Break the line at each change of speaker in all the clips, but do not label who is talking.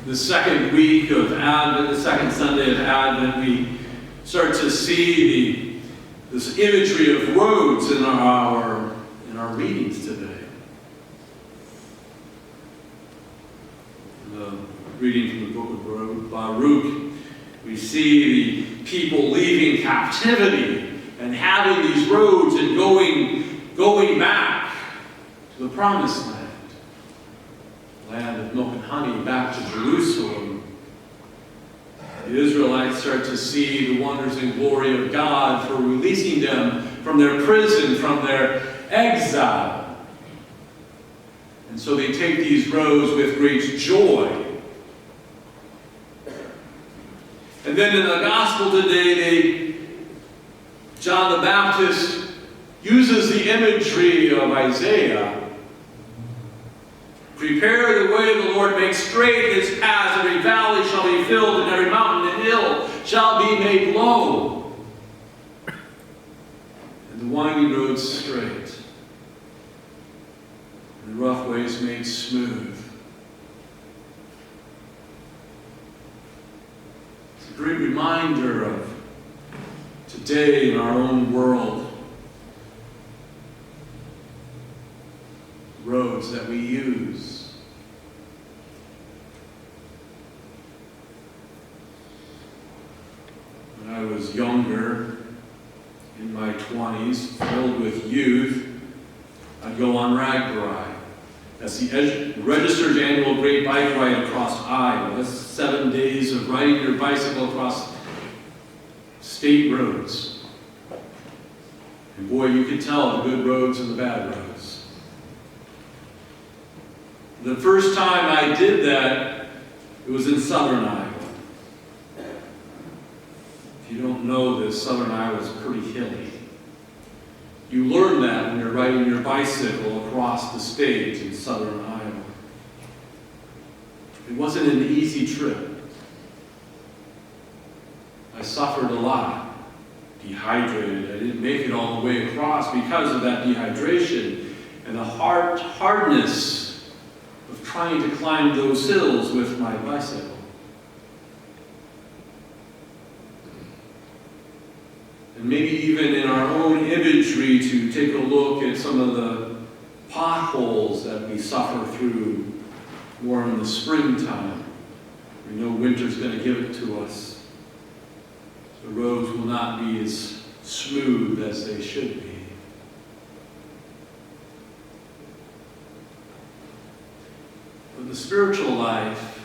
the second week of Advent, the second Sunday of Advent, we start to see this imagery of roads in our readings today. In the reading from the book of Baruch, we see the people leaving captivity and having these roads and going back to the promised land. Land of milk and honey, back to Jerusalem. The Israelites start to see the wonders and glory of God for releasing them from their prison, from their exile. And so they take these roads with great joy. And then in the gospel today, John the Baptist uses the imagery of Isaiah. Prepare the way of the Lord, make straight his paths. Every valley shall be filled, and every mountain and hill shall be made low. And the winding roads straight, and the rough ways made smooth. It's a great reminder of today in our own world. Roads that we use. When I was younger, in my 20s, filled with youth, I'd go on RAGBRAI. That's the registered annual Great Bike Ride across Iowa. That's 7 days of riding your bicycle across state roads. And boy, you could tell the good roads and the bad roads. The first time I did that, it was in southern Iowa. If you don't know this, southern Iowa is pretty hilly. You learn that when you're riding your bicycle across the state in southern Iowa. It wasn't an easy trip. I suffered a lot, dehydrated. I didn't make it all the way across because of that dehydration and the hardness of trying to climb those hills with my bicycle. And maybe even in our own imagery to take a look at some of the potholes that we suffer through more in the springtime. We know winter's going to give it to us. The roads will not be as smooth as they should be. In the spiritual life,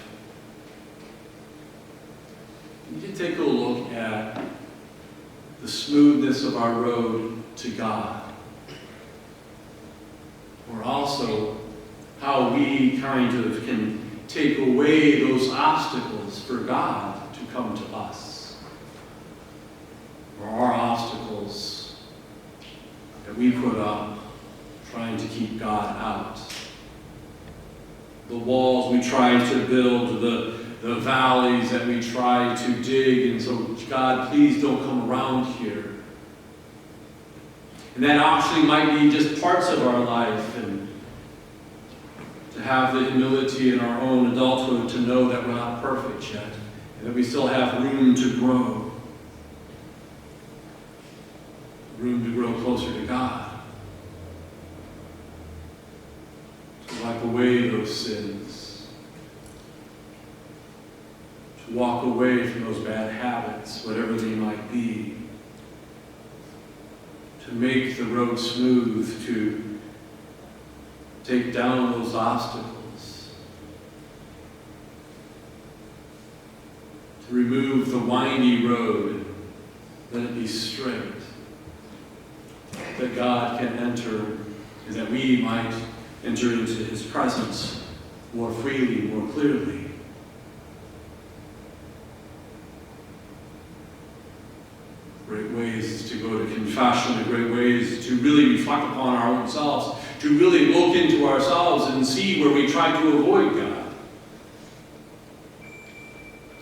you need to take a look at the smoothness of our road to God, or also how we kind of can take away those obstacles for God to come to us, or our obstacles that we put up trying to keep God out. The walls we try to build, the valleys that we try to dig, and so, God, please don't come around here. And that actually might be just parts of our life, and to have the humility in our own adulthood to know that we're not perfect yet, and that we still have room to grow. Room to grow closer to God. Wipe away those sins. To walk away from those bad habits, whatever they might be. To make the road smooth, to take down those obstacles. To remove the windy road, let it be straight. That God can enter, and that we might enter into his presence more freely, more clearly. Great ways is to go to confession. A great ways is to really reflect upon our own selves, to really look into ourselves and see where we try to avoid God.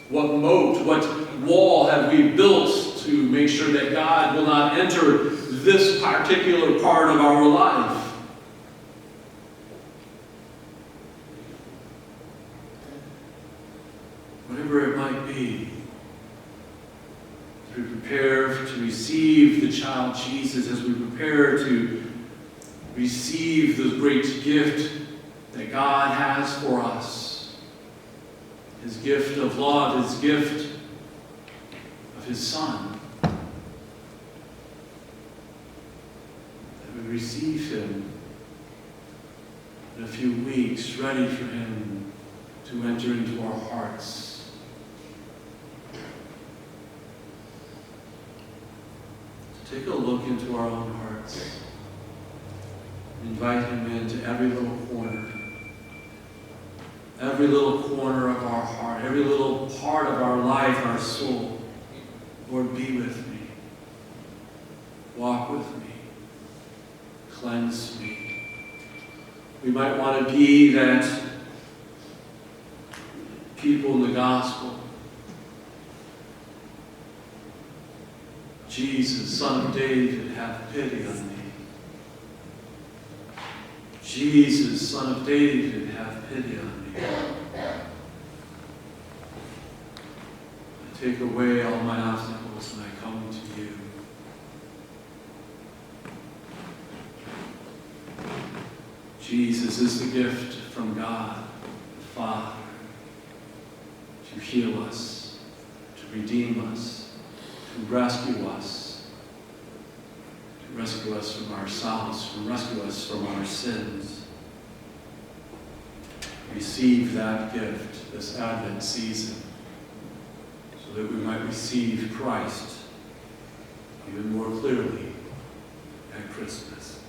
What moat, what wall have we built to make sure that God will not enter this particular part of our life? whatever it might be, as we prepare to receive the child Jesus, as we prepare to receive the great gift that God has for us, His gift of love, His gift of His Son, that we receive Him in a few weeks, ready for Him to enter into our hearts. Take a look into our own hearts. Invite Him into every little corner of our heart, every little part of our life, our soul. Lord, be with me. Walk with me. Cleanse me. We might want to be that people in the gospel. Jesus, Son of David, have pity on me. Jesus, Son of David, have pity on me. I take away all my obstacles and I come to you. Jesus is the gift from God, the Father, to heal us, to redeem us, to rescue us from ourselves, to rescue us from our sins. Receive that gift this Advent season so that we might receive Christ even more clearly at Christmas.